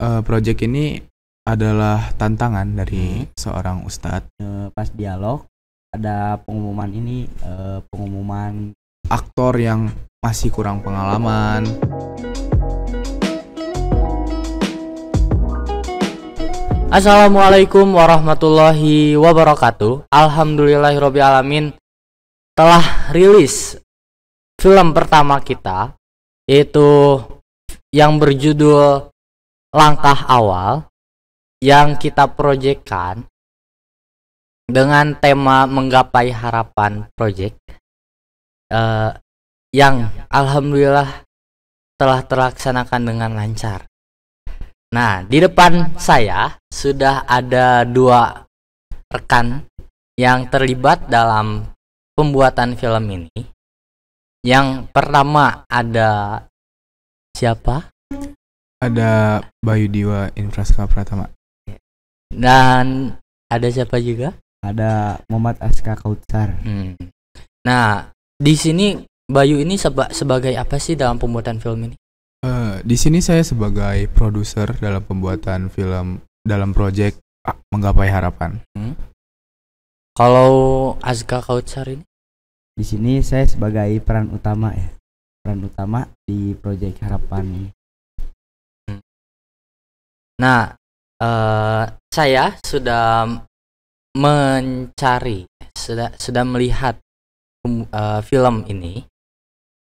Project ini adalah tantangan dari seorang ustadz. Pas dialog ada pengumuman ini, pengumuman Aktor yang masih kurang pengalaman. Assalamualaikum warahmatullahi wabarakatuh. Alhamdulillahirabbil alamin. Telah rilis film pertama kita, yaitu yang berjudul Langkah Awal, yang kita proyekkan dengan tema Menggapai Harapan Project, yang alhamdulillah telah terlaksanakan dengan lancar. Nah, di depan saya sudah ada dua rekan yang terlibat dalam pembuatan film ini. Yang pertama ada siapa? Ada Bayu Diwa Infraska Pratama. Dan ada siapa juga? ada Muhammad Aska Kautsar. Nah, di sini Bayu ini sebagai apa sih dalam pembuatan film ini? Di sini saya sebagai produser dalam pembuatan film dalam proyek Menggapai Harapan. Kalau Azka Kautsar ini? Di sini saya sebagai peran utama di proyek Harapan ini. Nah, saya sudah mencari, sudah melihat film ini.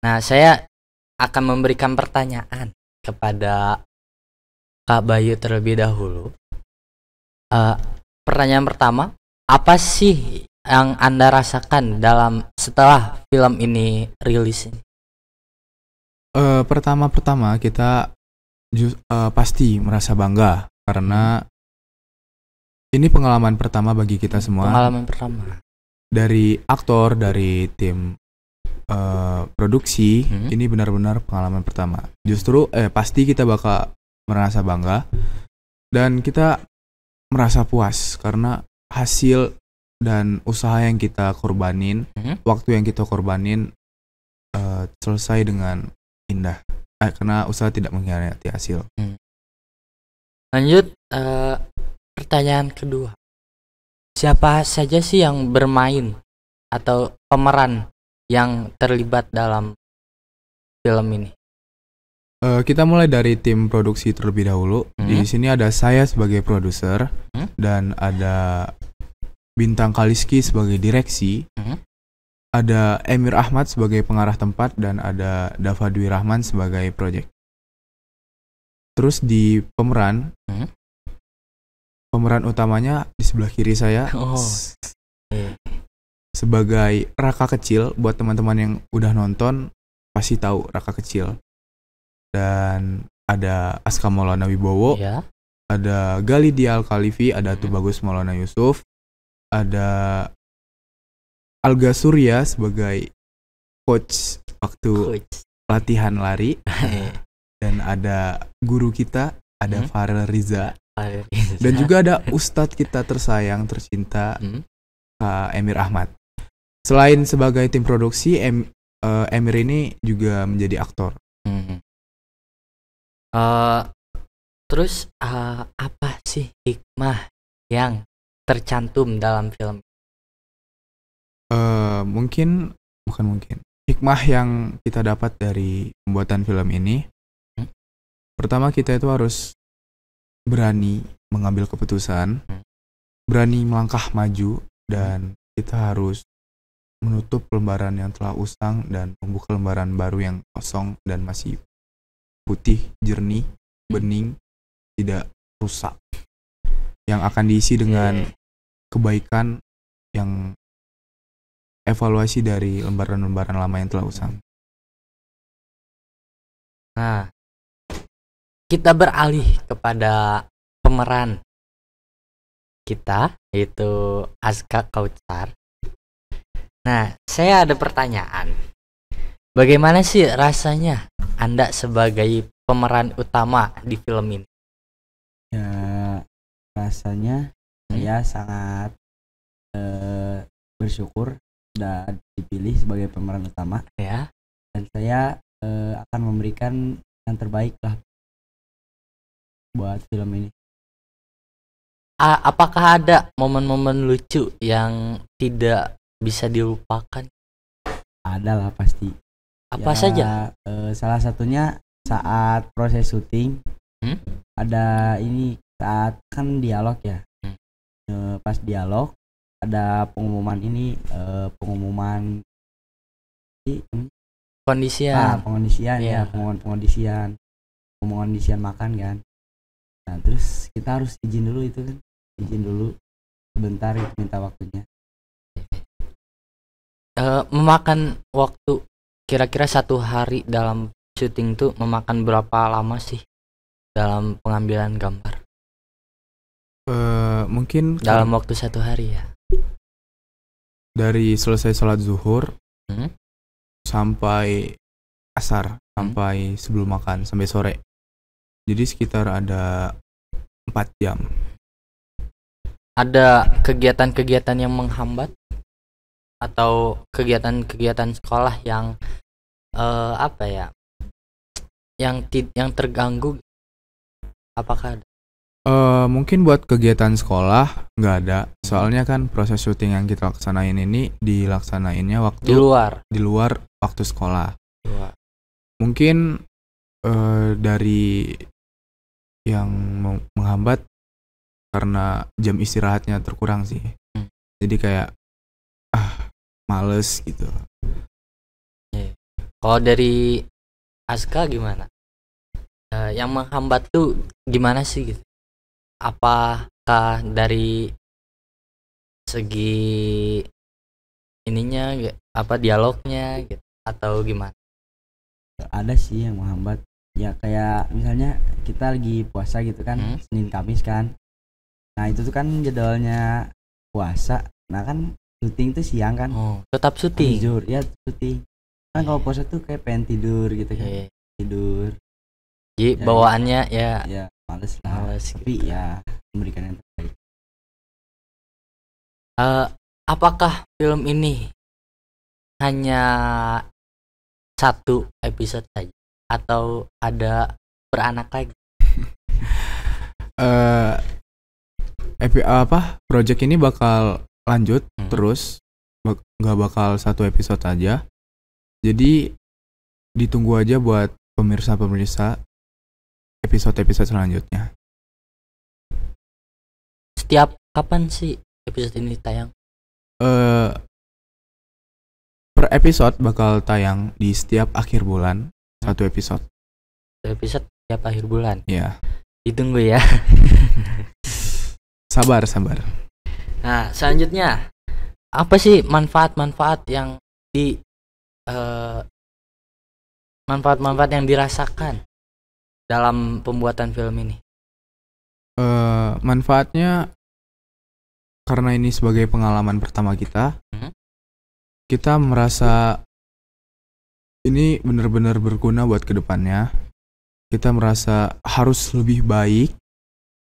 Nah, saya akan memberikan pertanyaan kepada Kak Bayu terlebih dahulu. Pertanyaan pertama, apa sih yang Anda rasakan setelah film ini rilis ini? Pertama kita pasti merasa bangga karena ini pengalaman pertama bagi kita semua. Pengalaman pertama. Dari aktor, dari tim produksi, ini benar-benar pengalaman pertama. Justru pasti kita bakal merasa bangga dan kita merasa puas karena hasil dan usaha yang kita korbanin, waktu yang kita korbanin selesai dengan indah. Karena usaha tidak mengkhianati hasil. Lanjut, pertanyaan kedua. Siapa saja sih yang bermain atau pemeran yang terlibat dalam film ini? Kita mulai dari tim produksi terlebih dahulu. Di sini ada saya sebagai produser dan ada Bintang Kaliski sebagai direksi. Ada Emir Ahmad sebagai pengarah tempat dan ada Dava Dwi Rahman sebagai project. Terus di pemeran utamanya di sebelah kiri saya sebagai Raka Kecil. Buat teman-teman yang udah nonton pasti tahu Raka Kecil. Dan ada Aska Maulana Wibowo, ada Gali Dial Khalifi, ada Tubagus Maulana Yusuf, ada Alga Surya sebagai coach waktu latihan lari, dan ada guru kita, ada Farel Riza, dan juga ada ustadz kita tersayang tercinta, Emir Ahmad. Selain sebagai tim produksi, Emir ini juga menjadi aktor. Terus apa sih hikmah yang tercantum dalam film? Hikmah yang kita dapat dari pembuatan film ini, pertama kita itu harus berani mengambil keputusan, berani melangkah maju, dan kita harus menutup lembaran yang telah usang dan membuka lembaran baru yang kosong dan masih putih, jernih, bening, tidak rusak, yang akan diisi dengan kebaikan yang evaluasi dari lembaran-lembaran lama yang telah usang. Nah, kita beralih kepada pemeran kita, yaitu Aska Kautsar. Nah, saya ada pertanyaan. Bagaimana sih rasanya Anda sebagai pemeran utama di film ini? Ya, rasanya saya sangat bersyukur sudah dipilih sebagai pemeran utama, dan saya akan memberikan yang terbaik lah buat film ini. Apakah ada momen-momen lucu yang tidak bisa dilupakan? Ada lah pasti. Apa saja? Salah satunya saat proses syuting. Ada ini saat kan dialog ya. Pas dialog ada pengumuman ini, pengumuman kondisian. Pengondisian ya, pengondisian makan kan. Nah terus kita harus izin dulu itu kan, izin dulu sebentar, minta waktunya. Memakan waktu kira-kira 1 hari dalam syuting tuh memakan berapa lama sih dalam pengambilan gambar? Mungkin dalam waktu 1 hari ya. Dari selesai sholat zuhur sampai asar, sampai sebelum makan, sampai sore. Jadi sekitar ada 4 jam. Ada kegiatan-kegiatan yang menghambat atau kegiatan-kegiatan sekolah yang yang terganggu? Apakah ada? Mungkin buat kegiatan sekolah nggak ada, soalnya kan proses syuting yang kita laksanain ini dilaksanainnya waktu di luar waktu sekolah. Mungkin dari yang menghambat karena jam istirahatnya terkurang sih. Jadi kayak males gitu. Kalau dari Aska gimana? Yang menghambat tuh gimana sih gitu? Apakah dari segi ininya dialognya gitu atau gimana? Ada sih yang menghambat. Ya kayak misalnya kita lagi puasa gitu kan, Senin Kamis kan. Nah itu tuh kan jadwalnya puasa. Nah kan syuting tuh siang kan. Tetap syuting. Tidur ya, syuting. Kan kalau puasa tuh kayak pengen tidur gitu kan. Tidur. Jadi bawaannya ya males lah. Tapi gitu. Ya memberikan yang terbaik. Apakah film ini hanya 1 episode saja atau ada beranak lagi? Project ini bakal lanjut terus, nggak bakal 1 episode aja. Jadi ditunggu aja buat pemirsa episode-episode selanjutnya. Setiap kapan sih episode ini tayang? Per episode bakal tayang di setiap akhir bulan 1 episode. 1 episode setiap akhir bulan. Iya. Ditunggu ya. Sabar. Nah, selanjutnya apa sih manfaat-manfaat yang manfaat-manfaat yang dirasakan dalam pembuatan film ini? Manfaatnya karena ini sebagai pengalaman pertama kita, kita merasa ini benar-benar berguna buat kedepannya. Kita merasa harus lebih baik.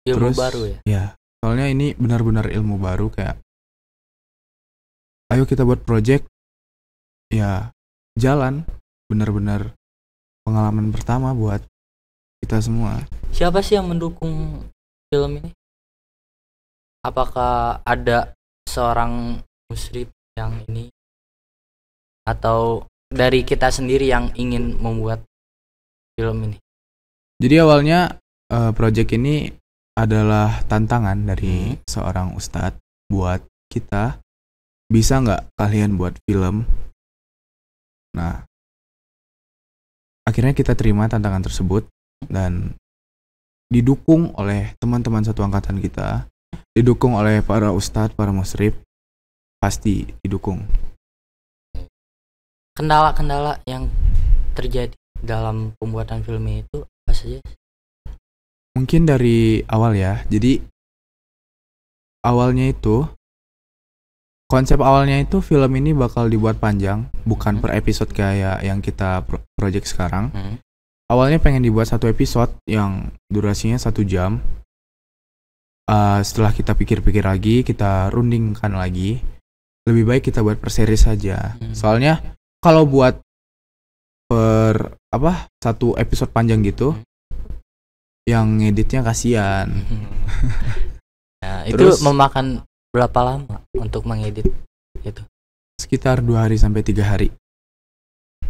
Ilmu baru ya? Ya, soalnya ini benar-benar ilmu baru, kayak ayo kita buat project, ya jalan, benar-benar pengalaman pertama buat kita semua. Siapa sih yang mendukung film ini? Apakah ada seorang musyrif yang ini atau dari kita sendiri yang ingin membuat film ini? Jadi awalnya project ini adalah tantangan dari seorang ustadz buat kita, bisa nggak kalian buat film? Nah, akhirnya kita terima tantangan tersebut dan didukung oleh teman-teman satu angkatan kita, didukung oleh para ustadz, para musyrif, pasti didukung. Kendala-kendala yang terjadi dalam pembuatan film itu apa saja? Mungkin dari awal ya. Jadi konsep awalnya itu film ini bakal dibuat panjang, bukan per episode kayak yang kita project sekarang. Awalnya pengen dibuat 1 episode yang durasinya 1 jam. Setelah kita pikir-pikir lagi, kita rundingkan lagi, lebih baik kita buat per series saja. Soalnya kalau buat 1 episode panjang gitu, yang ngeditnya kasihan. Nah, itu memakan berapa lama untuk mengedit itu? Sekitar 2 hari sampai 3 hari.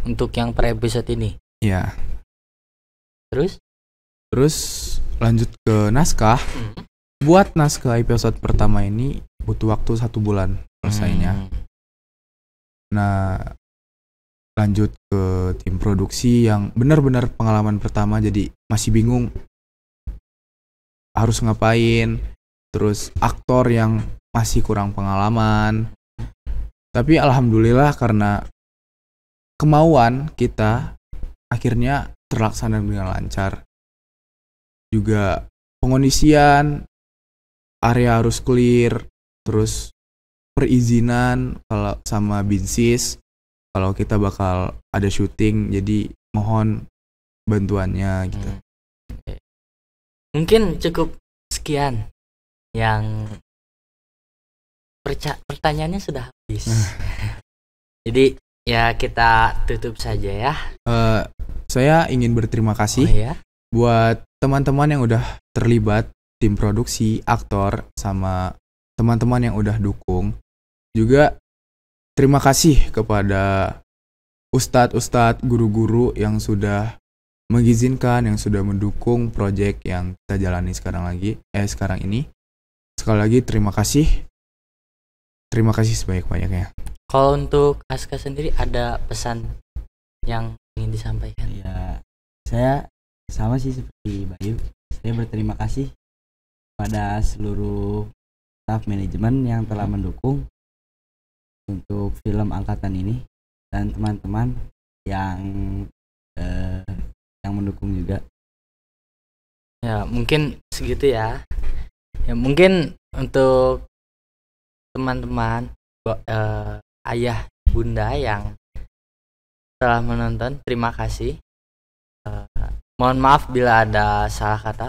Untuk yang per episode ini? Iya. Terus lanjut ke naskah. Buat naskah episode pertama ini butuh waktu 1 bulan selesainya. Nah, lanjut ke tim produksi yang benar-benar pengalaman pertama, jadi masih bingung harus ngapain. Terus aktor yang masih kurang pengalaman. Tapi alhamdulillah karena kemauan kita akhirnya terlaksana dengan lancar. Juga pengondisian, area harus clear, terus perizinan kalau sama Binsis kalau kita bakal ada syuting, jadi mohon bantuannya gitu. Mungkin cukup sekian yang pertanyaannya sudah habis. Jadi ya kita tutup saja ya. Saya ingin berterima kasih buat teman-teman yang udah terlibat, tim produksi, aktor, sama teman-teman yang udah dukung. Juga terima kasih kepada ustadz-ustadz, guru-guru yang sudah mengizinkan, yang sudah mendukung proyek yang kita jalani sekarang ini. Sekali lagi terima kasih. Terima kasih sebanyak-banyaknya. Kalau untuk Aska sendiri ada pesan yang ingin disampaikan? Ya, saya sama sih seperti Bayu. Saya berterima kasih pada seluruh staf manajemen yang telah mendukung untuk film angkatan ini dan teman-teman yang mendukung juga. Ya mungkin segitu ya. Ya mungkin untuk teman-teman ayah bunda yang telah menonton, terima kasih. Mohon maaf bila ada salah kata.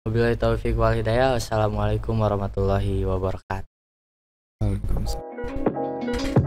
Wabillahi taufiq wal hidayah. Wassalamualaikum warahmatullahi wabarakatuh. Waalaikumsalam.